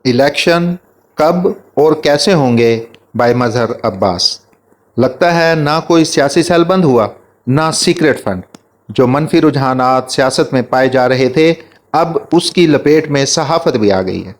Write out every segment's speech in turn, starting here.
Election कब और कैसे होंगे बाय मजहर अब्बास। लगता है ना कोई सियासी सेल बंद हुआ, ना सीक्रेट फंड। जो मनफी रुझानात सियासत में पाए जा रहे थे, अब उसकी लपेट में सहाफ़त भी आ गई है।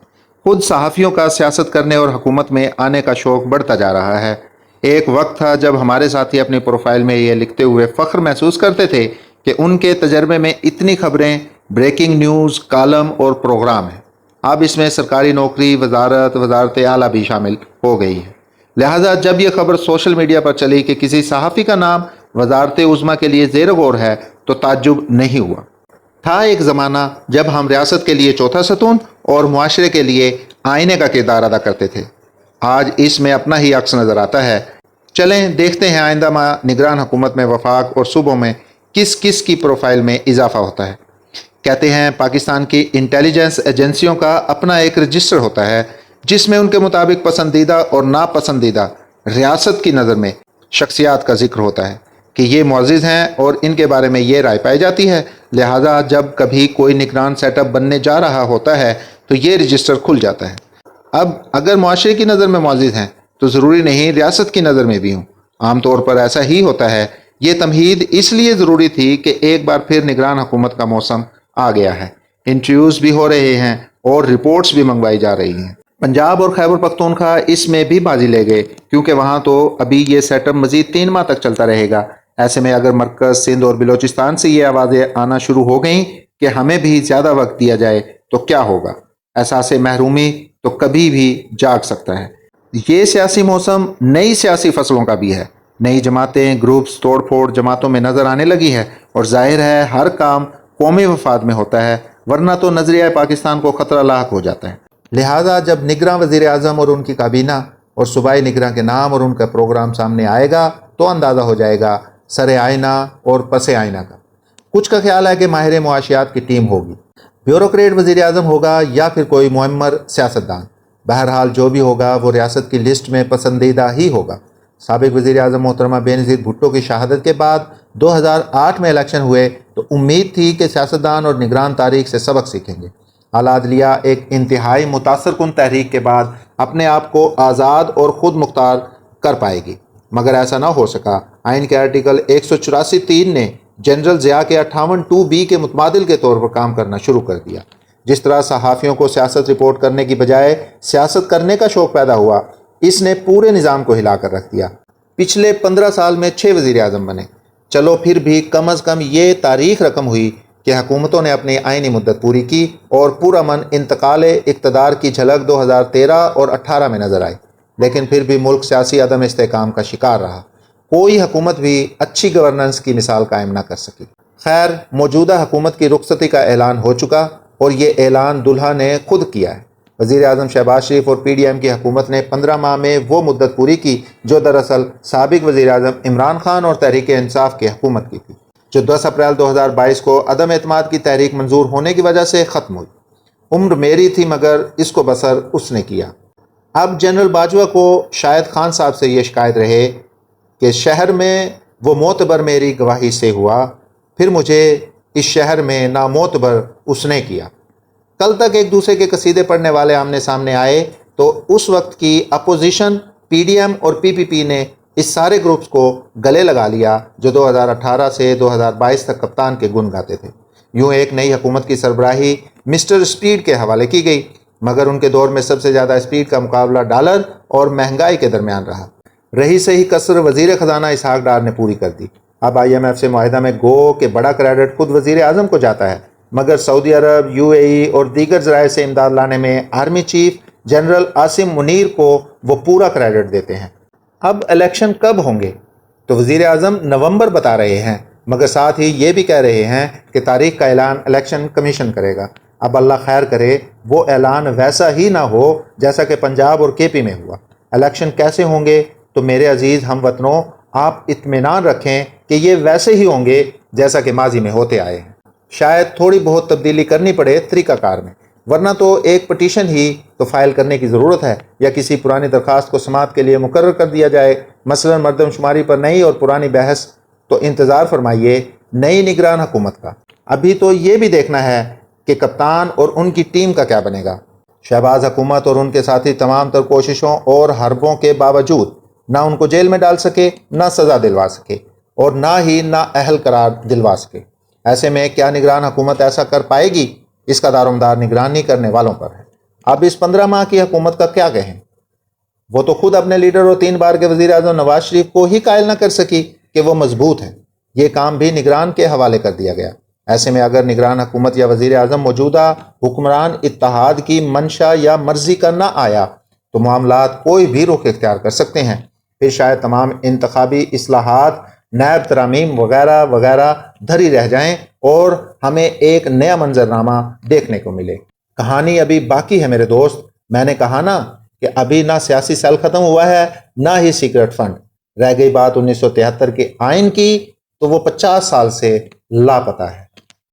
खुद सहाफ़ियों का सियासत करने और हुकूमत में आने का शौक़ बढ़ता जा रहा है। एक वक्त था जब हमारे साथी अपनी प्रोफाइल में ये लिखते हुए फ़ख्र महसूस करते थे कि उनके तजर्बे में इतनी खबरें, ब्रेकिंग न्यूज़, कालम और प्रोग्राम हैं। अब इसमें सरकारी नौकरी, वजारत आला भी शामिल हो गई है। लिहाजा जब यह खबर सोशल मीडिया पर चली कि किसी सहाफ़ी का नाम वजारत उज़्मा के लिए ज़ेर गौर है, तो ताज्जुब नहीं हुआ। था एक ज़माना जब हम रियासत के लिए चौथा सतून और मुआशरे के लिए आईने का किरदार अदा करते थे। आज इसमें अपना ही अक्स नज़र आता है। चलें देखते हैं आइंदा माह निगरान हुकूमत में वफाक और सूबों में किस किस की प्रोफाइल में इजाफा होता है। कहते हैं पाकिस्तान की इंटेलिजेंस एजेंसियों का अपना एक रजिस्टर होता है, जिसमें उनके मुताबिक पसंदीदा और नापसंदीदा रियासत की नज़र में शख्सियात का जिक्र होता है कि ये मुअज़्ज़िज़ हैं और इनके बारे में ये राय पाई जाती है। लिहाजा जब कभी कोई निगरान सेटअप बनने जा रहा होता है तो ये रजिस्टर खुल जाता है। अब अगर मुआशरे की नज़र में मुअज़्ज़िज़ हैं तो ज़रूरी नहीं रियासत की नज़र में भी हों। आमतौर पर ऐसा ही होता है। ये तमहीद इसलिए ज़रूरी थी कि एक बार फिर निगरान हुकूमत का मौसम आ गया है। इंटरव्यूज़ भी हो रहे हैं और रिपोर्ट्स भी मंगवाई जा रही हैं। पंजाब और खैबर पख्तूनख्वा इसमें भी बाजी ले गए, क्योंकि वहाँ तो अभी ये सेटअप मज़ीद 3 माह तक चलता रहेगा। ऐसे में अगर मरकज़, सिंध और बलोचिस्तान से ये आवाज़ें आना शुरू हो गई कि हमें भी ज़्यादा वक्त दिया जाए तो क्या होगा। एहसास महरूमी तो कभी भी जाग सकता है। ये सियासी मौसम नई सियासी फसलों का भी है। नई जमातें, ग्रुप्स, तोड़ फोड़ जमातों में नज़र आने लगी है और जाहिर है हर काम कौमी वफाद में होता है, वरना तो नजरिया पाकिस्तान को ख़तरा लाक हो जाता है। लिहाजा जब निगरान वज़ीर आज़म और उनकी काबीना और सूबाई निगरान के नाम और उनका प्रोग्राम सामने आएगा तो अंदाज़ा हो जाएगा सरे आईना और पसे आईना का। कुछ का ख्याल है कि माहिर मुआशियात की टीम होगी, ब्यूरोक्रेट वज़ीर आज़म होगा या फिर कोई मुअम्मर सियासतदान। बहरहाल जो भी होगा वो रियासत की लिस्ट में पसंदीदा ही होगा। साबिक वज़ीर आज़म मोहतरमा बेनज़ीर भुट्टो की शहादत के बाद 2008 में इलेक्शन हुए तो उम्मीद थी कि सियासतदान और निगरान तारीख से सबक सीखेंगे। आला-अदलिया एक इंतहाई मुतासर कुन तहरीक के बाद अपने आप को आज़ाद और ख़ुद मुख्तार कर पाएगी, मगर ऐसा ना हो सका। आइन के आर्टिकल 184(3) ने जनरल ज़िया के 58(2)B के मुतबादिल के तौर पर काम करना शुरू कर दिया। जिस तरह सहाफ़ियों को सियासत रिपोर्ट करने की बजाय सियासत करने का शौक़ पैदा हुआ, इसने पूरे निज़ाम को हिला कर रख दिया। पिछले 15 साल में 6 वज़ीर आज़म बने। चलो फिर भी कम अज़ कम ये तारीख़ रकम हुई कि हुकूमतों ने अपनी आइनी मुद्दत पूरी की और पूरा मन इंतकाल इक़्तिदार की झलक 2013 और 18 में नज़र आई। लेकिन फिर भी मुल्क सियासी अदम इस्तेहकाम का शिकार रहा। कोई हुकूमत भी अच्छी गवर्नेंस की मिसाल कायम ना कर सकी। खैर, मौजूदा हुकूमत की रुखसती का ऐलान हो चुका और ये ऐलान दुल्हा ने खुद किया है। वज़ीर आज़म शहबाज शरीफ और PDM की हुकूमत ने 15 माह में वो मुद्दत पूरी की जो दरअसल साबिक वज़ीर आज़म इमरान खान और तहरीक इंसाफ की हुकूमत की थी, जो 10 अप्रैल 2022 को अदम एतमाद की तहरीक मंजूर होने की वजह से ख़त्म हुई। उम्र मेरी थी मगर इसको बसर उसने किया। अब जनरल बाजवा को शायद खान साहब से ये शिकायत रहे कि शहर में वो मोतबर मेरी गवाही से हुआ, फिर मुझे इस शहर में नामोतबर उसने किया। कल तक एक दूसरे के कसीदे पढ़ने वाले आमने सामने आए तो उस वक्त की अपोजिशन PDM और PPP ने इस सारे ग्रुप्स को गले लगा लिया जो 2018 से 2022 तक कप्तान के गुण गाते थे। यूँ एक नई हुकूमत की सरबराही मिस्टर स्पीड के हवाले की गई, मगर उनके दौर में सबसे ज़्यादा स्पीड का मुकाबला डॉलर और महंगाई के दरमियान रहा। रही सही कसर वज़ीर ख़जाना इसहाक डार ने पूरी कर दी। अब IMF से मुआहिदा में गो के बड़ा क्रेडिट खुद वज़ीर आज़म को जाता है, मगर सऊदी अरब, UAE और दीगर ज़राए से इमदाद लाने में army chief general Asim Munir को वो पूरा क्रेडिट देते हैं। अब इलेक्शन कब होंगे तो वज़ीर आज़म नवंबर बता रहे हैं, मगर साथ ही ये भी कह रहे हैं कि तारीख का ऐलान इलेक्शन कमीशन करेगा। अब अल्लाह खैर करे वो ऐलान वैसा ही ना हो जैसा कि पंजाब और KP में हुआ। इलेक्शन कैसे होंगे तो मेरे अजीज़ हम वतनों, आप इत्मीनान रखें कि ये वैसे ही होंगे जैसा कि माजी में होते आए हैं। शायद थोड़ी बहुत तब्दीली करनी पड़े तरीक़ाकार में, वरना तो एक पटिशन ही तो फाइल करने की ज़रूरत है या किसी पुरानी दरख्वास्त को समाअत के लिए मुकर्रर कर दिया जाए। मसलन मरदमशुमारी पर नई और पुरानी बहस। तो इंतज़ार फरमाइए नई निगरान हुकूमत का। अभी तो ये भी देखना है कि कप्तान और उनकी टीम का क्या बनेगा। शहबाज हुकूमत और उनके साथी तमाम तर कोशिशों और हरबों के बावजूद ना उनको जेल में डाल सके, ना सज़ा दिलवा सके और ना ही ना अहल करार दिलवा सके। ऐसे में क्या निगरान हुकूमत ऐसा कर पाएगी? इसका दारोमदार निगरानी करने वालों पर है। अब इस 15 माह की हुकूमत का क्या कहें? वो तो खुद अपने लीडर और 3 बार के वज़ीर आज़म नवाज शरीफ को ही कायल न कर सकी कि वो मजबूत है। ये काम भी निगरान के हवाले कर दिया गया। ऐसे में अगर निगरान हुकूमत या वज़ीर आज़म मौजूदा हुक्मरान इत्तेहाद की मंशा या मर्जी का ना आया तो मामलात कोई भी रुख इख्तियार कर सकते हैं। फिर शायद तमाम इंतखाबी इस्लाहात, नैब तरामीम वगैरह वगैरह धरी रह जाएं और हमें एक नया मंजरनामा देखने को मिले। कहानी अभी बाकी है मेरे दोस्त। मैंने कहा ना कि अभी ना सियासी सेल ख़त्म हुआ है, ना ही सीक्रेट फंड। रह गई बात 1973 के आइन की, तो वो 50 साल से लापता है।